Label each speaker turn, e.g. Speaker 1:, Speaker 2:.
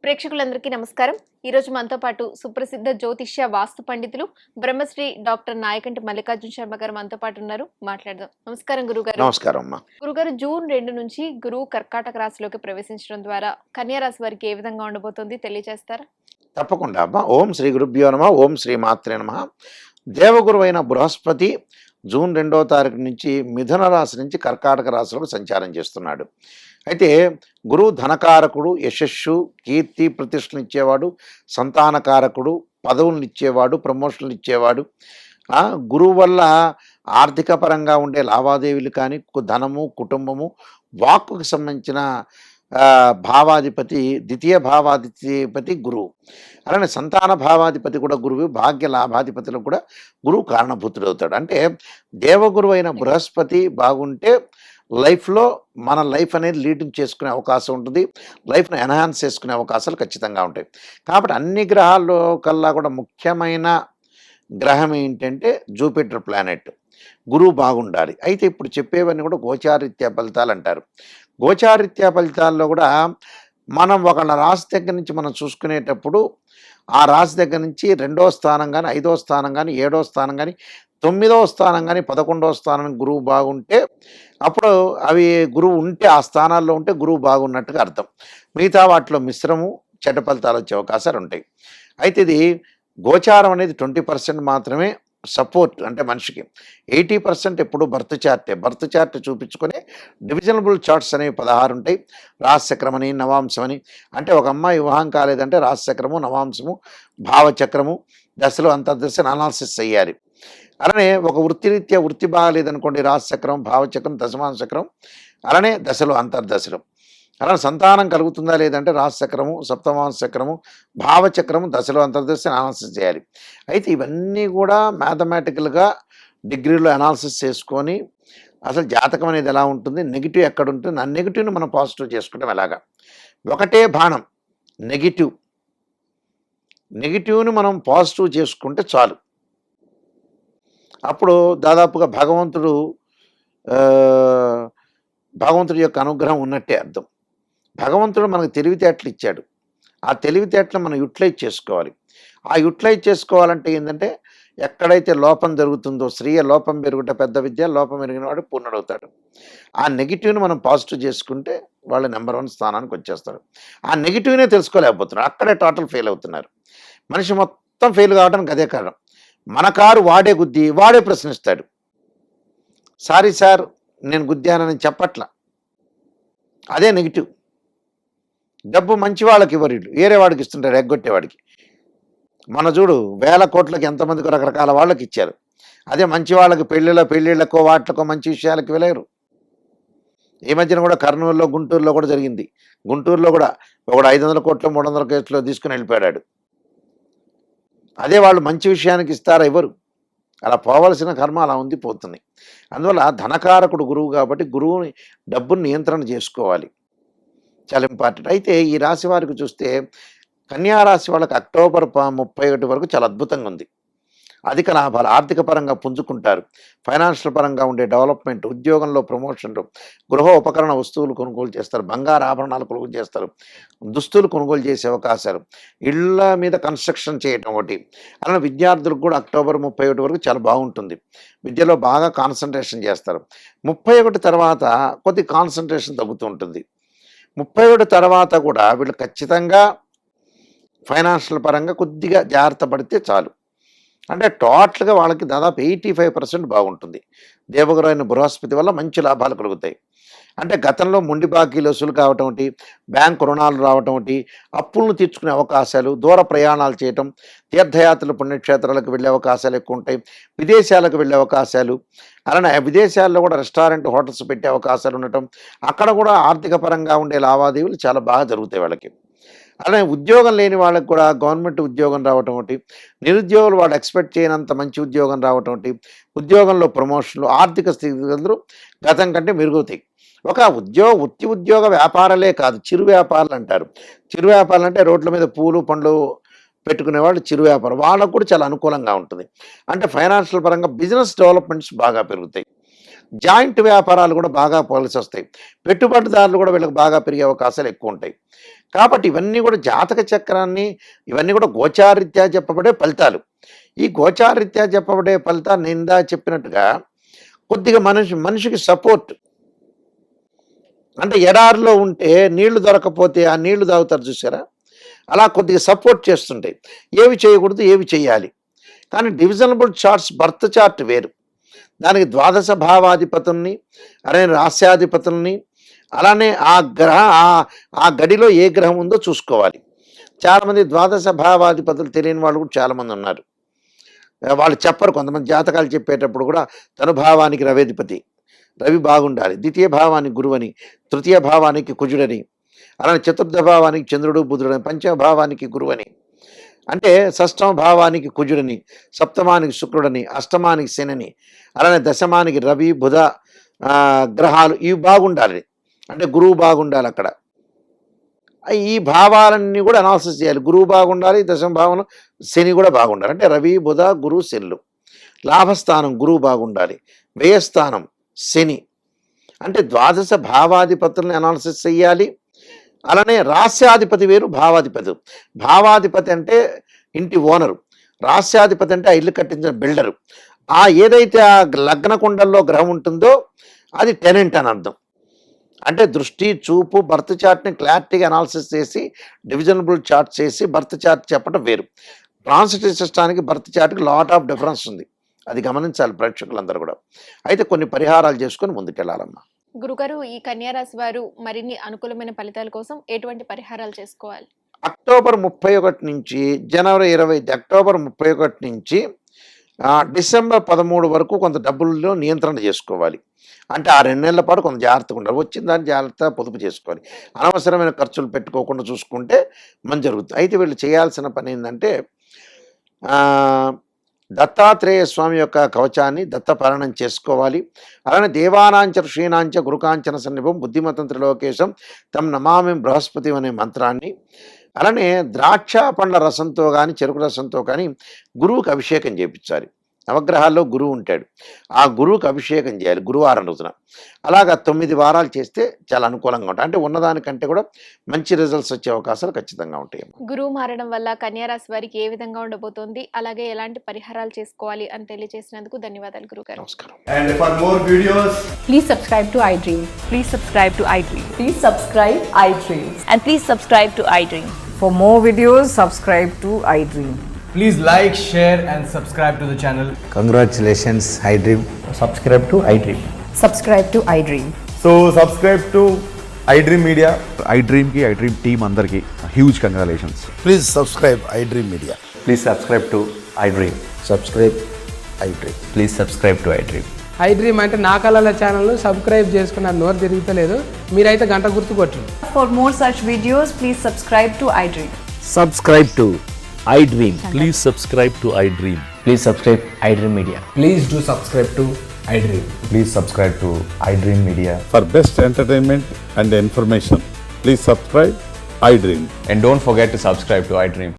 Speaker 1: ప్రేక్షకులందరికీ నమస్కారం. ఈ రోజు మనతో పాటు సుప్రసిద్ధ జ్యోతిష్య వాస్తు పండితులు బ్రహ్మశ్రీ డాక్టర్ నాయకంటి మల్లికార్జున శర్మ గారు మనతో పాటు ఉన్నారు. మాట్లాడదాం. నమస్కారం గురుగారు.
Speaker 2: నమస్కారం అమ్మా.
Speaker 1: గురుగారు, జూన్ 2 నుంచి గురువు కర్కాటక రాశిలోకి ప్రవేశించడం ద్వారా కన్యా రాశి వారికి ఏ విధంగా ఉండబోతోంది తెలియజేస్తారా?
Speaker 2: తప్పకుండా అమ్మా. ఓం శ్రీ గురుభ్యో నమః. ఓం శ్రీ మాత్రే నమః. దేవగురువైన బృహస్పతి జూన్ 2వ తారీఖు నుంచి మిథున రాశి నుంచి కర్కాటక రాశిలోకి సంచారం చేస్తున్నాడు. అయితే గురువు ధనకారకుడు, యశస్సు, కీర్తి, ప్రతిష్టలు ఇచ్చేవాడు, సంతానకారకుడు, పదవులను ఇచ్చేవాడు, ప్రమోషన్లు ఇచ్చేవాడు. గురువు వల్ల ఆర్థిక పరంగా ఉండే లావాదేవీలు కానీ, ధనము, కుటుంబము, వాక్కుకు సంబంధించిన భావాధిపతి, ద్వితీయ భావాధిపతి గురువు. అలానే సంతాన భావాధిపతి కూడా గురువు, భాగ్య లాభాధిపతులకు కూడా గురువు కారణభూతుడు అవుతాడు. అంటే దేవగురువు అయిన బృహస్పతి బాగుంటే లైఫ్లో మన లైఫ్ అనేది లీడింగ్ చేసుకునే అవకాశం ఉంటుంది, లైఫ్ను ఎన్హాన్స్ చేసుకునే అవకాశాలు ఖచ్చితంగా ఉంటాయి. కాబట్టి అన్ని గ్రహాల్లో కల్లా కూడా ముఖ్యమైన గ్రహం ఏంటంటే జూపిటర్ ప్లానెట్, గురువు బాగుండాలి. అయితే ఇప్పుడు చెప్పేవన్నీ కూడా గోచారీత్యా ఫలితాలు అంటారు. గోచారీత్యా ఫలితాల్లో కూడా మనం ఒక రాశి దగ్గర నుంచి మనం చూసుకునేటప్పుడు ఆ రాశి దగ్గర నుంచి 2వ స్థానం కానీ, 5వ స్థానం కానీ, 7వ స్థానం కానీ, 9వ స్థానం కానీ, 11వ స్థానం గురువు బాగుంటే అప్పుడు అవి గురువు ఉంటే ఆ స్థానాల్లో ఉంటే గురువు బాగున్నట్టుగా అర్థం. మిగతా వాటిలో మిశ్రము చెడ్డ ఫలితాలు వచ్చే అవకాశాలు ఉంటాయి. అయితే ఇది గోచారం అనేది 20% మాత్రమే సపోర్ట్. అంటే మనిషికి 80% ఎప్పుడు బర్త్ చార్టే. బర్త్ చార్ట్ చూపించుకొని డివిజనబుల్ చార్ట్స్ అనేవి 16 ఉంటాయి. రాశిచక్రం అని, నవాంశం అని. అంటే ఒక అమ్మాయి వివాహం కాలేదంటే రాశిచక్రము, నవాంశము, భావచక్రము, దశలు, అంతర్దశను అనాలిసిస్ చేయాలి. అలానే ఒక వృత్తిరీత్యా వృత్తి బాగాలేదనుకోండి, రాశిచక్రం, భావచక్రం, దశమాంశ చక్రం, అలానే దశలు, అంతర్దశలు. అలానే సంతానం కలుగుతుందా లేదంటే రాశిచక్రము, సప్తమాంశ చక్రము, భావచక్రము, దశలు, అంతర్దశను అనాలిసిస్ చేయాలి. అయితే ఇవన్నీ కూడా మ్యాథమెటికల్గా డిగ్రీలో అనాలిసిస్ చేసుకొని అసలు జాతకం అనేది ఎలా ఉంటుంది, నెగిటివ్ ఎక్కడ ఉంటుంది, ఆ నెగిటివ్ని మనం పాజిటివ్ చేసుకుంటాం. ఎలాగా ఒకటే బాణం నెగిటివ్ని మనం పాజిటివ్ చేసుకుంటే చాలు. అప్పుడు దాదాపుగా భగవంతుడి యొక్క అనుగ్రహం ఉన్నట్టే అర్థం. భగవంతుడు మనకు తెలివితేటలు ఇచ్చాడు. ఆ తెలివితేటలు మనం యూటిలైజ్ చేసుకోవాలి. ఆ యూటిలైజ్ చేసుకోవాలంటే ఏంటంటే ఎక్కడైతే లోపం జరుగుతుందో, స్త్రీయ లోపం పెరుగుట పెద్ద విద్య, లోపం పెరిగిన వాడు పూర్ణుడవుతాడు. ఆ నెగిటివ్ని మనం పాజిటివ్ చేసుకుంటే వాళ్ళు నెంబర్ 1 స్థానానికి వచ్చేస్తారు. ఆ నెగిటివ్నే తెలుసుకోలేకపోతున్నారు, అక్కడే టోటల్ ఫెయిల్ అవుతున్నారు. మనిషి మొత్తం ఫెయిల్ కావడానికి అదే కారణం. మన కారు వాడే గుద్ది వాడే ప్రశ్నిస్తాడు. సారీ సార్ నేను గుద్దానని చెప్పట్ల, అదే నెగిటివ్. డబ్బు మంచి వాళ్ళకి ఇవ్వరు, వేరే వాడికి ఇస్తుంటారు, ఎగ్గొట్టేవాడికి. మన చూడు వేల కోట్లకి ఎంతమందికి రకరకాల వాళ్ళకి ఇచ్చారు. అదే మంచి వాళ్ళకి పెళ్ళిళ్ళకో వాటికో మంచి విషయాలకి వెళ్ళారు. ఈ మధ్యన కూడా కర్నూలులో, గుంటూరులో కూడా జరిగింది. గుంటూరులో కూడా ఒకడు 500 కోట్లు 300 కోట్లు తీసుకుని వెళ్ళిపోయాడు. అదే వాళ్ళు మంచి విషయానికి ఇస్తారా? ఇవ్వరు. అలా పోవలసిన కర్మ అలా ఉంది, పోతుంది. అందువల్ల ధనకారకుడు గురువు కాబట్టి గురువుని డబ్బుని నియంత్రణ చేసుకోవాలి, చాలా ఇంపార్టెంట్. అయితే ఈ రాశి వారికి చూస్తే కన్యా రాశి వాళ్ళకి అక్టోబర్ 31 వరకు చాలా అద్భుతంగా ఉంది. అధిక లాభాలు, ఆర్థిక పరంగా పుంజుకుంటారు, ఫైనాన్షియల్ పరంగా ఉండే డెవలప్మెంట్, ఉద్యోగంలో ప్రమోషన్లు, గృహ ఉపకరణ వస్తువులు కొనుగోలు చేస్తారు, బంగారు ఆభరణాలు కొనుగోలు చేస్తారు, దుస్తులు కొనుగోలు చేసే అవకాశాలు, ఇళ్ళ మీద కన్స్ట్రక్షన్ చేయటం ఒకటి. అలానే విద్యార్థులకు కూడా అక్టోబర్ 31 వరకు చాలా బాగుంటుంది. విద్యలో బాగా కాన్సన్ట్రేషన్ చేస్తారు. 31 తర్వాత కొద్ది కాన్సన్ట్రేషన్ తగ్గుతూ ఉంటుంది. 31 తర్వాత కూడా వీళ్ళు ఖచ్చితంగా ఫైనాన్షియల్ పరంగా కొద్దిగా జాగ్రత్త పడితే చాలు. అంటే టోటల్గా వాళ్ళకి దాదాపు 85% బాగుంటుంది. దేవగురు అయిన బృహస్పతి వల్ల మంచి లాభాలు కలుగుతాయి. అంటే గతంలో మొండి బాకీలు వసూలు కావటం ఒకటి, బ్యాంకు రుణాలు రావటం ఒకటి, అప్పులను తీర్చుకునే అవకాశాలు, దూర ప్రయాణాలు చేయటం, తీర్థయాత్రలు, పుణ్యక్షేత్రాలకు వెళ్ళే అవకాశాలు ఎక్కువ ఉంటాయి, విదేశాలకు వెళ్ళే అవకాశాలు, అలానే విదేశాల్లో కూడా రెస్టారెంట్, హోటల్స్ పెట్టే అవకాశాలు ఉండటం, అక్కడ కూడా ఆర్థిక పరంగా ఉండే లావాదేవీలు చాలా బాగా జరుగుతాయి వాళ్ళకి. అలానే ఉద్యోగం లేని వాళ్ళకి కూడా గవర్నమెంట్ ఉద్యోగం రావటం ఒకటి, నిరుద్యోగులు వాళ్ళు ఎక్స్పెక్ట్ చేయనంత మంచి ఉద్యోగం రావటం ఒకటి, ఉద్యోగంలో ప్రమోషన్లు, ఆర్థిక స్థితిగతులు గతం కంటే మెరుగుతాయి. ఒక ఉద్యోగ వ్యాపారాలే కాదు, చిరు వ్యాపారాలు అంటారు. చిరు వ్యాపారాలు అంటే రోడ్ల మీద పూలు పండ్లు పెట్టుకునేవాళ్ళు చిరు వ్యాపారం, వాళ్ళకు కూడా చాలా అనుకూలంగా ఉంటుంది. అంటే ఫైనాన్షియల్ పరంగా బిజినెస్ డెవలప్మెంట్స్ బాగా పెరుగుతాయి. జాయింట్ వ్యాపారాలు కూడా బాగా కలిసి వస్తాయి. పెట్టుబడిదారులు కూడా వీళ్ళకి బాగా పెరిగే అవకాశాలు ఎక్కువ ఉంటాయి. కాబట్టి ఇవన్నీ కూడా జాతక చక్రాన్ని, ఇవన్నీ కూడా గోచారీత్యా చెప్పబడే ఫలితాలు. ఈ గోచారీత్యా చెప్పబడే ఫలితాలు నేను ఇందా చెప్పినట్టుగా కొద్దిగా మనిషికి సపోర్ట్. అంటే ఎడారిలో ఉంటే నీళ్లు దొరకపోతే ఆ నీళ్లు తాగుతారు చూసారా, అలా కొద్దిగా సపోర్ట్ చేస్తుంటాయి. ఏవి చేయకూడదు, ఏవి చేయాలి. కానీ డివిజనబుల్ చార్ట్స్ బర్త్ చార్ట్ వేరు. దానికి ద్వాదశ భావాధిపతుల్ని, అలానే రాస్యాధిపతుల్ని, అలానే ఆ గడిలో ఏ గ్రహం ఉందో చూసుకోవాలి. చాలామంది ద్వాదశ భావాధిపతులు తెలియని వాళ్ళు కూడా చాలామంది ఉన్నారు. వాళ్ళు చెప్పరు. కొంతమంది జాతకాలు చెప్పేటప్పుడు కూడా తనుభావానికి రవేధిపతి, రవి బాగుండాలి, ద్వితీయ భావానికి గురువని, తృతీయ భావానికి కుజుడని, అలానే చతుర్థ భావానికి చంద్రుడు బుధుడని, పంచమ భావానికి గురువని, అంటే షష్టమ భావానికి కుజుడని, సప్తమానికి శుక్రుడని, అష్టమానికి శనిని, అలానే దశమానికి రవి బుధ గ్రహాలు ఇవి బాగుండాలి. అంటే గురువు బాగుండాలి. అక్కడ ఈ భావాలన్నీ కూడా అనాలిసిస్ చేయాలి. గురువు బాగుండాలి, దశమ భావంలో శని కూడా బాగుండాలి. అంటే రవి బుధ గురు శనులు. లాభస్థానం గురువు బాగుండాలి, వ్యయస్థానం శని. అంటే ద్వాదశ భావాధిపతుల్ని అనాలిసిస్ చెయ్యాలి. అలానే రాస్యాధిపతి వేరు, భావాధిపతి. భావాధిపతి అంటే ఇంటి ఓనరు, రాస్యాధిపతి అంటే ఆ ఇల్లు కట్టించిన బిల్డరు. ఏదైతే ఆ లగ్న కుండల్లో గ్రహం ఉంటుందో అది టెనెంట్ అని అర్థం. అంటే దృష్టి చూపు బర్త్ చార్ట్ని క్లారిటీగా అనాలిసిస్ చేసి డివిజనబుల్ చార్ట్ చేసి బర్త్ చార్ట్ చెప్పడం వేరు. ట్రాన్సిట్ సిస్టానికి బర్త్ చార్ట్కి లాట్ ఆఫ్ డిఫరెన్స్ ఉంది. అది గమనించాలి ప్రేక్షకులందరూ కూడా. అయితే కొన్ని పరిహారాలు చేసుకొని ముందుకెళ్ళాలమ్మా.
Speaker 1: గురుగారు, ఈ కన్యా రాశి వారు మరిన్ని అనుకూలమైన ఫలితాల కోసం ఎటువంటి పరిహారాలు చేసుకోవాలి?
Speaker 2: అక్టోబర్ 31 నుంచి జనవరి 20, అక్టోబర్ 31 నుంచి డిసెంబర్ 13 వరకు కొంత డబ్బుల్లో నియంత్రణ చేసుకోవాలి. అంటే ఆ 2 నెలల పాటు కొంత జాగ్రత్తగా ఉండాలి. వచ్చిన దాన్ని జాగ్రత్తగా పొదుపు చేసుకోవాలి. అనవసరమైన ఖర్చులు పెట్టుకోకుండా చూసుకుంటే మంచి జరుగుతుంది. అయితే వీళ్ళు చేయాల్సిన పని ఏంటంటే దత్తాత్రేయ స్వామి యొక్క కవచాన్ని దత్తపారాయణం చేసుకోవాలి. అలానే దేవానాంచ ఋషీనాంచ గురుకాంచన సన్నిభం బుద్ధిమతం త్రిలోకేశం తం నమామి బృహస్పతి అనే మంత్రాన్ని, అలానే ద్రాక్ష పండ్ల రసంతో కానీ చెరుకు రసంతో కానీ గురువుకి అభిషేకం చేయించాలి. నవగ్రహాల్లో గురువు ఉంటాడు, ఆ గురువుకి అభిషేకం చేయాలి గురువారం రోజున. అలాగా 9 వారాలు చేస్తే చాలా అనుకూలంగా ఉంటాయి. అంటే ఉన్నదానికంటే కూడా మంచి రిజల్ట్స్ వచ్చే అవకాశాలు ఖచ్చితంగా ఉంటాయి.
Speaker 1: గురువు మారడం వల్ల కన్యా రాశి వారికి ఏ విధంగా ఉండబోతోంది, అలాగే ఎలాంటి పరిహారాలు చేసుకోవాలి అని తెలియజేసినందుకు ధన్యవాదాలు గురుగారు.
Speaker 2: నమస్కారం.
Speaker 3: And for more videos,
Speaker 4: Please subscribe to iDream.
Speaker 5: Please subscribe to iDream.
Speaker 4: Please subscribe iDream.
Speaker 5: And please subscribe to iDream.
Speaker 4: For more videos, subscribe to iDream.
Speaker 3: please like, share and subscribe to the channel.
Speaker 6: Congratulations, iDream.
Speaker 7: Subscribe to iDream.
Speaker 4: Subscribe to iDream.
Speaker 3: So subscribe to iDream Media.
Speaker 8: iDream की iDream team अंदर की huge congratulations.
Speaker 6: Please subscribe iDream Media.
Speaker 7: Please subscribe to iDream.
Speaker 6: Subscribe iDream.
Speaker 7: Please subscribe to iDream.
Speaker 9: iDream అంటే నా కళల ఛానల్ను subscribe చేసుకున్నారు, నోరు తిరుగుతలేదు. మీరైతే గంట గుర్తు కొట్టండి.
Speaker 4: For more such videos, please subscribe to iDream.
Speaker 7: Subscribe to iDream.
Speaker 10: Please subscribe to iDream.
Speaker 7: Please subscribe iDream Media.
Speaker 3: Please do subscribe to iDream.
Speaker 6: Please subscribe to iDream Media.
Speaker 8: For best entertainment and information, please subscribe iDream.
Speaker 7: And don't forget to subscribe to iDream.